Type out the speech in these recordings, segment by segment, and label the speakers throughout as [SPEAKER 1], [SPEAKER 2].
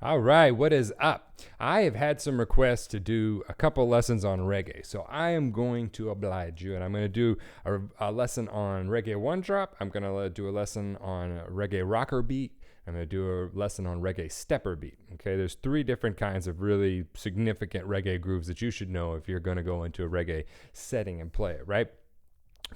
[SPEAKER 1] All right, what is up? I have had some requests to do a couple lessons on reggae, so I am going to oblige you, and I'm going to do a lesson on Reggae One Drop. I'm going to do a lesson on Reggae Rocker Beat. I'm going to do a lesson on Reggae Stepper Beat. Okay, there's three different kinds of really significant reggae grooves that you should know if you're going to go into a reggae setting and play it, right?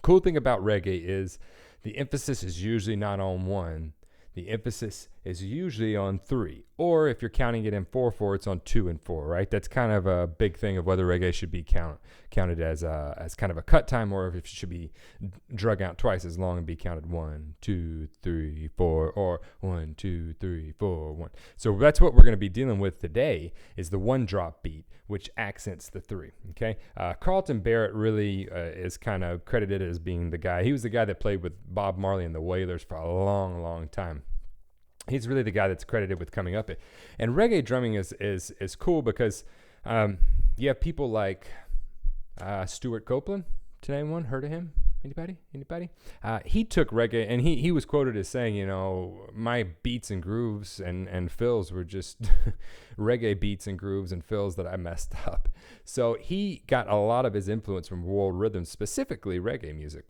[SPEAKER 1] Cool thing about reggae is the emphasis is usually not on one. The emphasis is usually on three, or if you're counting it in 4/4, it's on 2 and 4, right? That's kind of a big thing of whether reggae should be counted as kind of a cut time, or if it should be drug out twice as long and be counted 1, 2, 3, 4, or 1, 2, 3, 4, 1. So that's what we're going to be dealing with today is the one drop beat, which accents the 3. Okay, Carlton Barrett really is kind of credited as being the guy. He was the guy that played with Bob Marley and the Wailers for a long, long time. He's really the guy that's credited with coming up. And reggae drumming is cool because you have people like Stuart Copeland, to name one. Heard of him? Anybody? He took reggae, and he was quoted as saying, my beats and grooves and fills were just reggae beats and grooves and fills that I messed up. So he got a lot of his influence from world rhythms, specifically reggae music.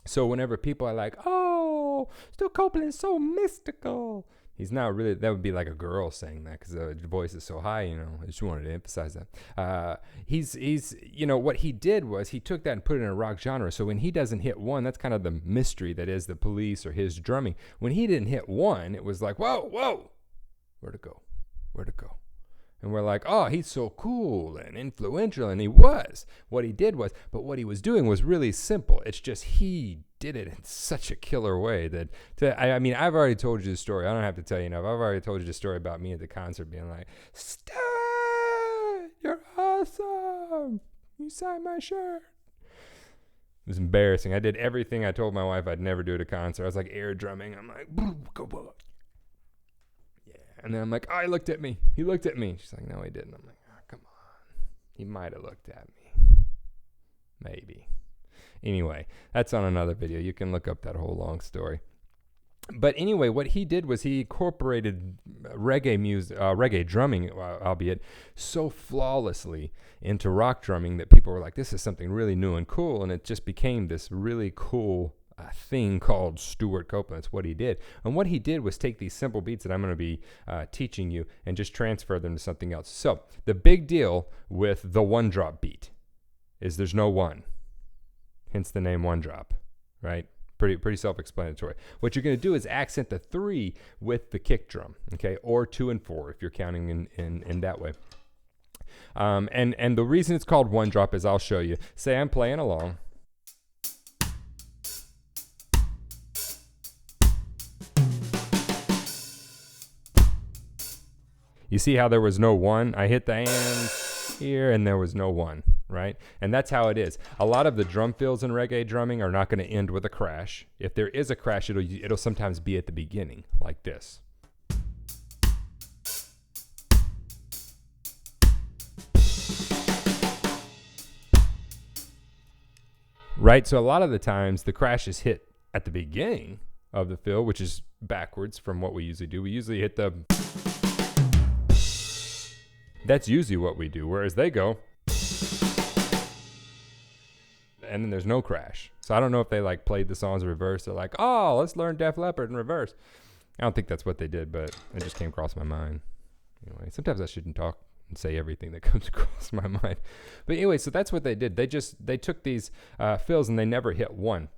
[SPEAKER 1] So whenever people are like, oh, Stuart Copeland is so mystical, he's not really. That would be like a girl saying that because the voice is so high, I just wanted to emphasize that. He's what he did was he took that and put it in a rock genre. So when he doesn't hit one, that's kind of the mystery that is the Police or his drumming. When he didn't hit one, it was like, whoa, where'd it go? And we're like, oh, he's so cool and influential, and he was. What he did was, but what he was doing was really simple. It's just he did it in such a killer way that, I've already told you the story. I don't have to tell you enough. I've already told you the story about me at the concert being like, Stan, you're awesome. You signed my shirt. It was embarrassing. I did everything I told my wife I'd never do at a concert. I was like air drumming. I'm like, go. And then I'm like, oh, he looked at me. She's like, no, he didn't. I'm like, oh, come on. He might have looked at me. Maybe. Anyway, that's on another video. You can look up that whole long story. But anyway, what he did was he incorporated reggae music, reggae drumming, albeit so flawlessly into rock drumming that people were like, this is something really new and cool. And it just became this really cool thing called Stuart Copeland. That's what he did. And what he did was take these simple beats that I'm going to be teaching you and just transfer them to something else. So the big deal with the one drop beat is there's no one, hence the name One Drop, right? Pretty self-explanatory. What you're going to do is accent the 3 with the kick drum, okay, or 2 and 4 if you're counting in that way. And the reason it's called one drop is I'll show you. Say I'm playing along. You see how there was no one? I hit the and here and there was no one, right? And that's how it is. A lot of the drum fills in reggae drumming are not going to end with a crash. If there is a crash, it'll sometimes be at the beginning, like this. Right? So a lot of the times the crash is hit at the beginning of the fill, which is backwards from what we usually do. We usually hit the... That's usually what we do, whereas they go, and then there's no crash. So I don't know if they played the songs in reverse. They're like, oh, let's learn Def Leppard in reverse. I don't think that's what they did, but it just came across my mind. Anyway, sometimes I shouldn't talk and say everything that comes across my mind. But anyway, so that's what they did. They took these fills and they never hit one.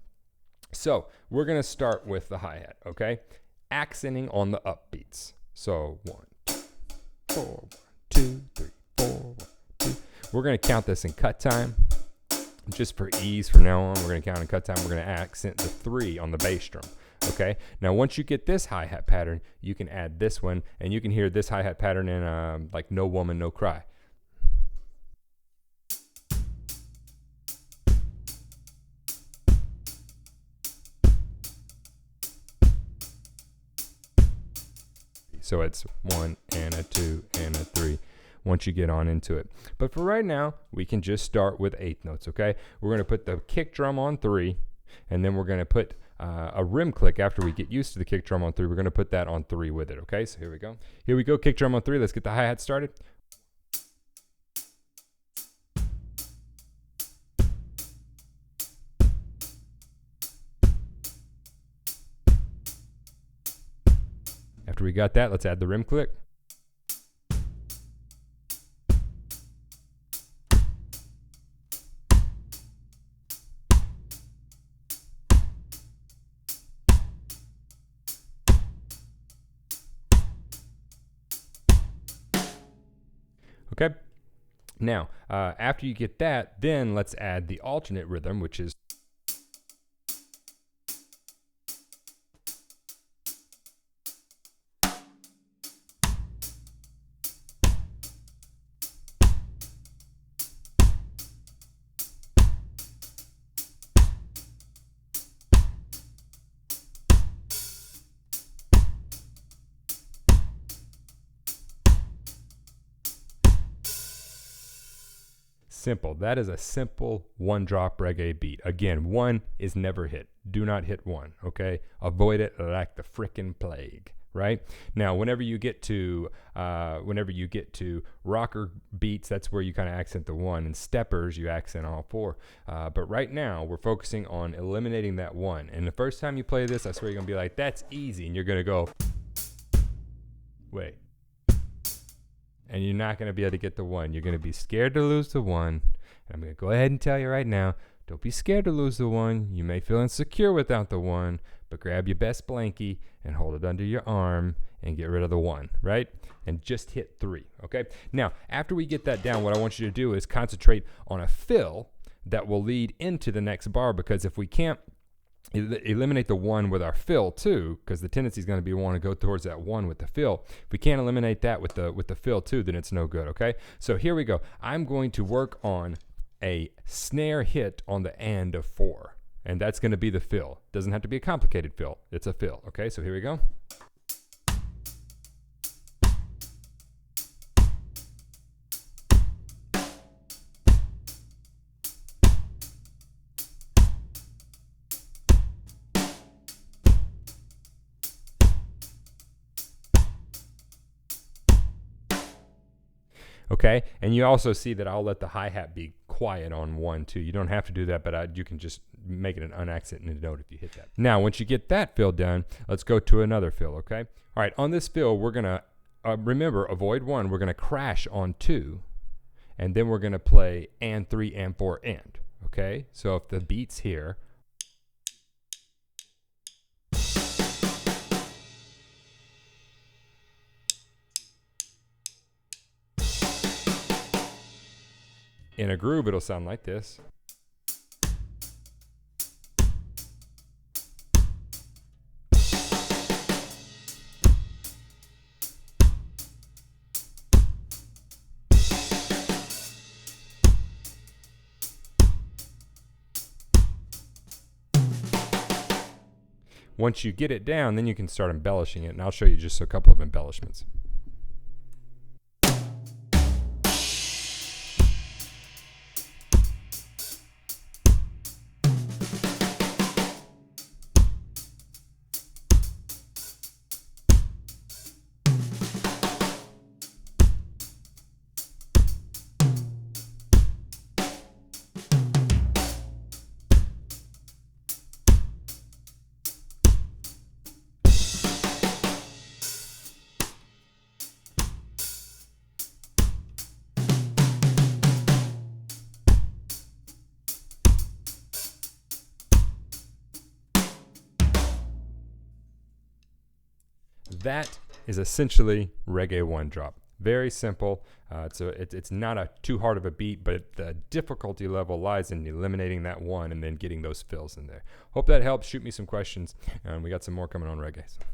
[SPEAKER 1] So we're going to start with the hi-hat, okay? Accenting on the upbeats. So 1, 2, 4, 2, 3, 4, 1, 2. We're going to count this in cut time. Just for ease from now on, we're going to count in cut time. We're going to accent the 3 on the bass drum. Okay? Now, once you get this hi-hat pattern, you can add this one, and you can hear this hi-hat pattern in like No Woman, No Cry. So it's 1 and a 2 and a 3 once you get on into it. But for right now, we can just start with 8th notes, okay? We're going to put the kick drum on 3, and then we're going to put a rim click after we get used to the kick drum on 3. We're going to put that on 3 with it, okay? So here we go. Here we go, kick drum on 3. Let's get the hi-hat started. After we got that, let's add the rim click. Okay, now after you get that, then let's add the alternate rhythm, which is simple. That is a simple one drop reggae beat. Again, 1 is never hit. Do not hit 1, okay? Avoid it like the frickin' plague, right? Now, whenever you get to rocker beats, that's where you kind of accent the 1, and steppers, you accent all 4. But right now, we're focusing on eliminating that 1. And the first time you play this, I swear you're gonna be like, that's easy, and you're gonna go, wait. And you're not going to be able to get the 1. You're going to be scared to lose the 1. And I'm going to go ahead and tell you right now, don't be scared to lose the 1. You may feel insecure without the 1, but grab your best blankie and hold it under your arm and get rid of the 1, right? And just hit 3, okay? Now, after we get that down, what I want you to do is concentrate on a fill that will lead into the next bar, because if we can't eliminate the 1 with our fill too, because the tendency is going to be want to go towards that 1 with the fill. If we can't eliminate that with the fill too, then it's no good, okay? So here we go. I'm going to work on a snare hit on the end of 4, and that's going to be the fill. Doesn't have to be a complicated fill. It's a fill, okay? So here we go. Okay, and you also see that I'll let the hi-hat be quiet on 1 too. You don't have to do that, but you can just make it an unaccented note if you hit that. Now, once you get that fill done, let's go to another fill, okay? All right, on this fill, we're going to, remember, avoid 1. We're going to crash on 2, and then we're going to play and 3 and 4 and, okay? So if the beat's here, in a groove, it'll sound like this. Once you get it down, then you can start embellishing it, and I'll show you just a couple of embellishments. That is essentially Reggae One Drop. Very simple. It's not too hard of a beat, but the difficulty level lies in eliminating that 1 and then getting those fills in there. Hope that helps. Shoot me some questions. We got some more coming on reggae. So.